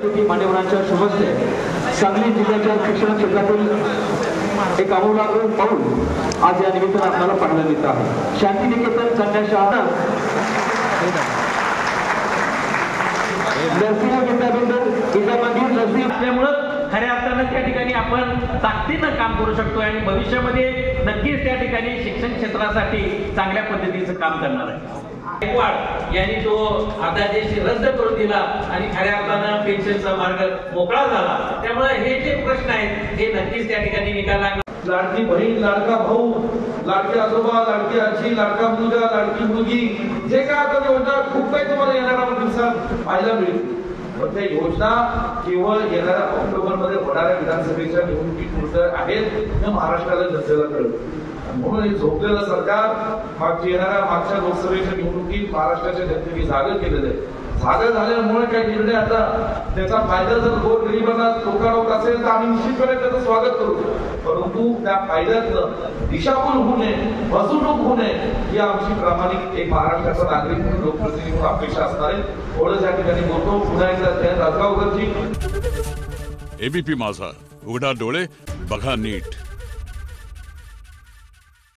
अतिथी मान्यवरांच्या शुभ हस्ते सांगली जिल्ह्याच्या शिक्षण क्षेत्रातील एक आमूलाग्र पाऊल आज या निमित्तानं आपल्याला पाहायला मिळत आहे। शांतिनिकेतन कन्या शाळा नरसिंह विद्यापीठ विद्यामंदिर नरसिंह असल्यामुळं खऱ्या अर्थानं त्या ठिकाणी आपण ताकदीनं काम करू शकतो आणि भविष्यामध्ये नक्कीच त्या ठिकाणी शिक्षण क्षेत्रासाठी चांगल्या पद्धतीचं काम करणार आहे। गायकवाड यांनी तो अध्यादेश रद्द करून दिला आणि खऱ्या अर्थानं पेन्शनचा मार्ग मोकळा झाला। त्यामुळे हे जे प्रश्न आहेत हे नक्कीच त्या ठिकाणी निकाल लागणार। लाडकी बहीण, लाडका भाऊ, लाडके आजोबा, लाडकी आजी, लाडका मुलगा, लाडकी मुलगी, जे काय आता योजना खूप काही तुम्हाला येणाऱ्या दिवसात पाहायला मिळतील। पण त्या योजना केवळ येणाऱ्या ऑक्टोबरमध्ये होणाऱ्या विधानसभेच्या निवडणुकीपुरतं आहेत हे महाराष्ट्राला जनतेला कळतं। म्हणून हे झोपलेलं सरकार मागच्या लोकसभेच्या निवडणुकीत महाराष्ट्राच्या जनतेने जागं केलेलं आहे। जागा झाल्यामुळे काही निर्णय आता त्याचा फायदा जर गोरगरिबांना लोकांना असेल तर आम्ही निश्चितपणे त्याचं स्वागत करू, परंतु त्या फायद्यातनं दिशाभूल होऊ नये, फसवणूक होऊ नये ही आमची प्रामाणिक एक महाराष्ट्राचा नागरिक म्हणून लोकप्रतिनिधी म्हणून अपेक्षा असणार आहे। थोडं त्या ठिकाणी बोलतो। पुन्हा एकदा जयंत राजगावकरजी। एबीपी माझा, उघडा डोळे बघा नीट।